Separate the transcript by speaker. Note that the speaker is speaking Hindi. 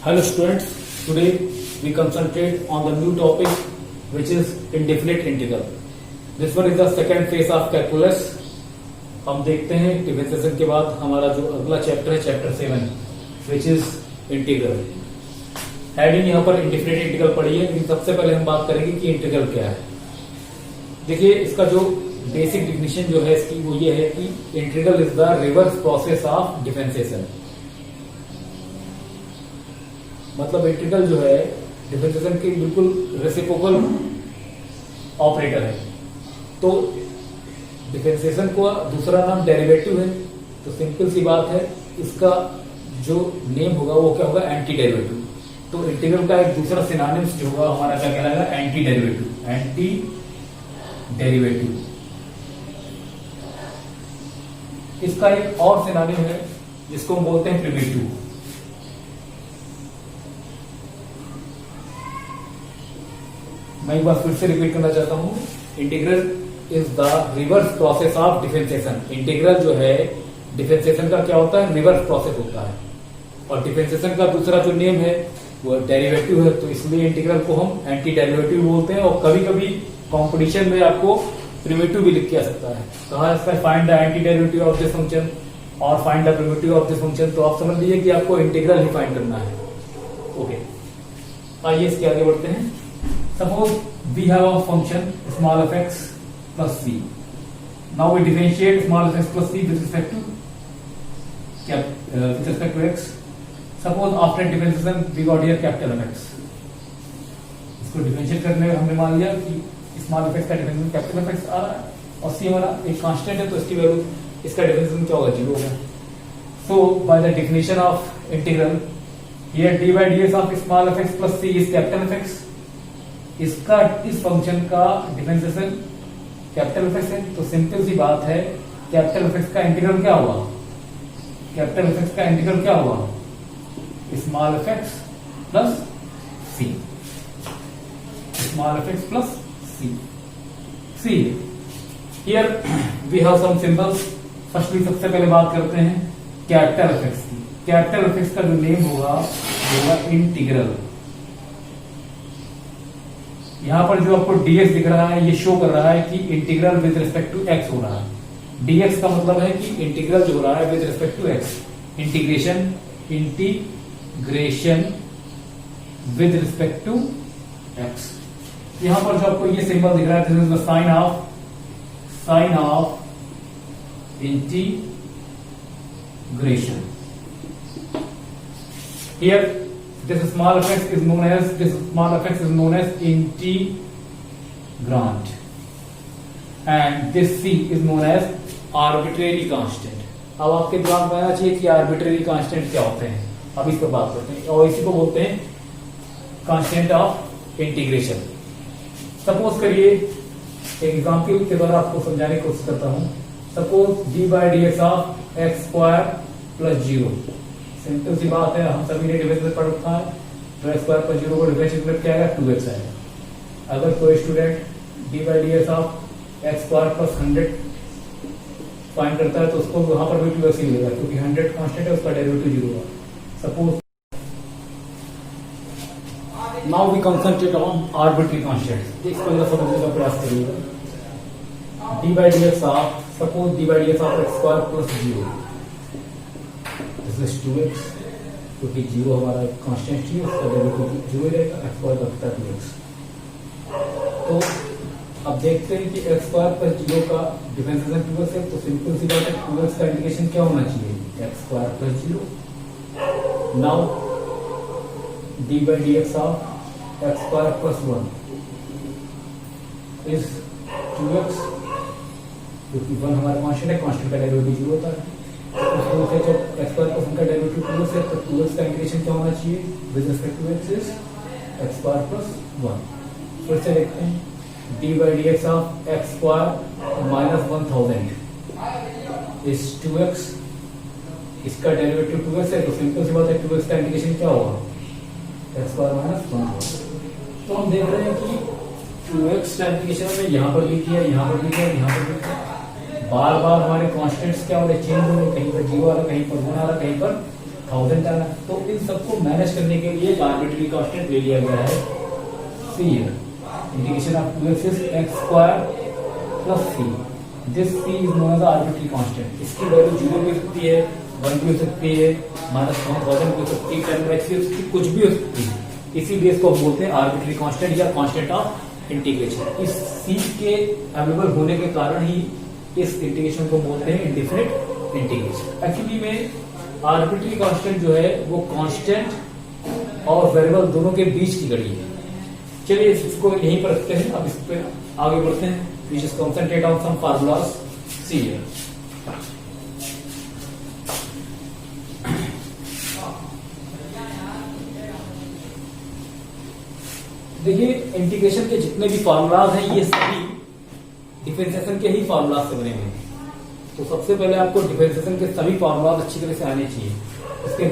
Speaker 1: Hello students, today we concentrate on the new topic which is indefinite integral. This one is the second phase of calculus. हम देखते हैं डिफरेंशिएशन के बाद हमारा जो अगला चैप्टर है chapter 7 which is integral. Heading यहाँ पर इंडेफिनिट इंटीग्रल पढ़ी है, लेकिन सबसे पहले हम बात करेंगे कि इंटीग्रल क्या है. देखिए इसका जो बेसिक डिफिनेशन जो है इसकी वो ये है कि integral is the reverse process of differentiation. मतलब इंटीग्रल जो है डिफरेंशिएशन की बिल्कुल रेसिप्रोकल ऑपरेटर है. तो डिफरेंशिएशन को दूसरा नाम डेरिवेटिव है. तो सिंपल सी बात है, इसका जो नेम होगा वो क्या होगा, एंटी डेरिवेटिव. तो इंटीग्रल का एक दूसरा सिनोनिम्स जो होगा हमारा क्या कहलाएगा, एंटी डेरिवेटिव. Anti derivative. इसका एक और सिनोनिम है जिसको हम बोलते हैं प्रिमिटिव. मैं एक बार फिर से रिपीट करना चाहता हूं. Integral is the reverse process of differentiation. Integral जो है डिफरेंशिएशन का क्या होता है, रिवर्स प्रोसेस होता है. और डिफरेंशिएशन का दूसरा जो नेम है वो डेरिवेटिव है. तो इसलिए इंटीग्रल को हम एंटी डेरिवेटिव बोलते हैं. और कभी कभी कॉम्पिटिशन में आपको प्रिमिटिव भी लिख के आ सकता है. कहा जाता है find the antiderivative of this function और find the primitive of this function. तो आप समझ लीजिए कि आपको इंटीग्रल ही फाइंड करना है. ओके, आइए इसके आगे बढ़ते हैं. Suppose we have a function small f x plus c. Now we differentiate small f x plus c with respect to x. Suppose after differentiation we got here capital F x. इसको डिफरेंशिएट करने में हमने मान लिया कि स्मॉल f x का डिफरेंशिएशन कैपिटल F x आ रहा है और c हमारा एक कांस्टेंट है, तो इसकी वैल्यू इसका डिफरेंशिएशन क्या होगा, 0 होगा. So by the definition of integral here d by dx of small f x plus c is capital F x. इसका इस फंक्शन का डिफरेंशिएशन कैपिटल एफ एक्स है. तो सिंपल सी बात है, कैपिटल एफ एक्स का इंटीग्रल क्या हुआ, कैपिटल एफ एक्स का इंटीग्रल क्या हुआ, small F X plus C. Small F X plus C. See here we have some symbols. Firstly सबसे पहले बात करते हैं कैपिटल एफ एक्स की. कैपिटल एफ एक्स का जो नेम होगा वो होगा इंटीग्रल. यहां पर जो आपको dx दिख रहा है ये शो कर रहा है कि integral with respect to x हो रहा है. dx का मतलब है कि इंटीग्रल जो हो रहा है with respect to x. Integration with respect to x. यहां पर जो आपको ये सिंबल दिख रहा है this is the sign of integration. Here this small f x is known as integrand and this c is known as arbitrary constant. अब आपके दिमाग में आना चाहिए कि arbitrary constant क्या होते हैं. अब इस पर बात करते हैं और इसी को बोलते हैं constant of integration. सपोज करिए एग्जाम्पल के द्वारा आपको समझाने की कोशिश करता हूं. Suppose d by dx of x square plus 0. Simple सी बात है, हम सभी ने डिफरेंशिएट पढ़ रखा है. तो x स्क्वायर पर 0 को डिफरेंशिएट क्या आएगा, 2x आएगा. अगर कोई student d by dx of x square plus 100 find करता है तो उसको वहां पर भी 2x ही मिलेगा, क्योंकि 100 कांस्टेंट है, उसका डेरिवेटिव 0 होगा. Suppose now we concentrate on arbitrary constant. इसको जरा समझने का प्रयास करिएगा. d by dx of suppose d by dx of x square plus 0 2x, क्योंकि 0 हमारा कांस्टेंट ही है, उसका डेरिवेटिव 0 रहेगा. x स्क्वायर बचता है 2x. तो अब देखते हैं कि x स्क्वायर पर 0 का डिफरेंशिएशन 2x है. तो सिंपल सी बात है, 2x का इंटीग्रेशन क्या होना चाहिए, x square plus 0. Now d by dx of x square plus 1 is 2x, क्योंकि 1 हमारा कांस्टेंट है, कांस्टेंट का डेरिवेटिव 0 होता है. जब x स्क्वायर प्लस 1 का डेरिवेटिव 2x है तो 2x का इंटीग्रेशन क्या होना चाहिए with respect to x is x square plus 1. फिर से देखते हैं d by dx of x square minus 1000 is 2x. इसका डेरिवेटिव 2x है, तो सिंपल सी बात है 2x का इंटीग्रेशन क्या होगा, x स्क्वायर माइनस 1 होगा. तो हम देख रहे हैं कि 2x का इंटीग्रेशन हमने यहाँ पर भी किया, यहाँ पर भी किया, यहाँ पर भी किया. बार बार हमारे कॉन्स्टेंट्स क्या हो रहे, चेंज हो रहे. कहीं पर 0 आ रहा, कहीं पर 1 आ रहा, कहीं पर 1000 टर्म है। तो इन सबको मैनेज करने के लिए एक आर्बिट्री कांस्टेंट ले लिया गया है C, integration of 2x² plus C. This C is known as arbitrary constant. इसकी वैल्यू 0 भी हो सकती है, 1 भी हो सकती है, -1000 भी हो सकती है, 10 भी हो सकती है, कुछ भी हो सकती है। इसीलिए इसको हम बोलते हैं आर्बिट्री कांस्टेंट या कांस्टेंट ऑफ इंटीग्रेशन। इस सी के अवेलेबल होने के कारण ही इस इंटीग्रेशन को बोलते हैं इंडेफिनिट इंटीग्रेशन। एक्चुअली में आर्बिट्री कांस्टेंट जो है वो कांस्टेंट और वेरिएबल दोनों के बीच की घड़ी है। चलिए इसको यहीं पर रखते हैं, अब इस पे आगे बढ़ते हैं। We just concentrate on some formulas see here. देखिए इंटीग्रेशन के जितने भी फार्मूलाज हैं ये सभी डिफरेंशिएशन के ही फार्मूला से बने हुए हैं। तो सबसे पहले आपको डिफरेंशिएशन के सभी फार्मूलाज अच्छी तरह से आने चाहिए। उसके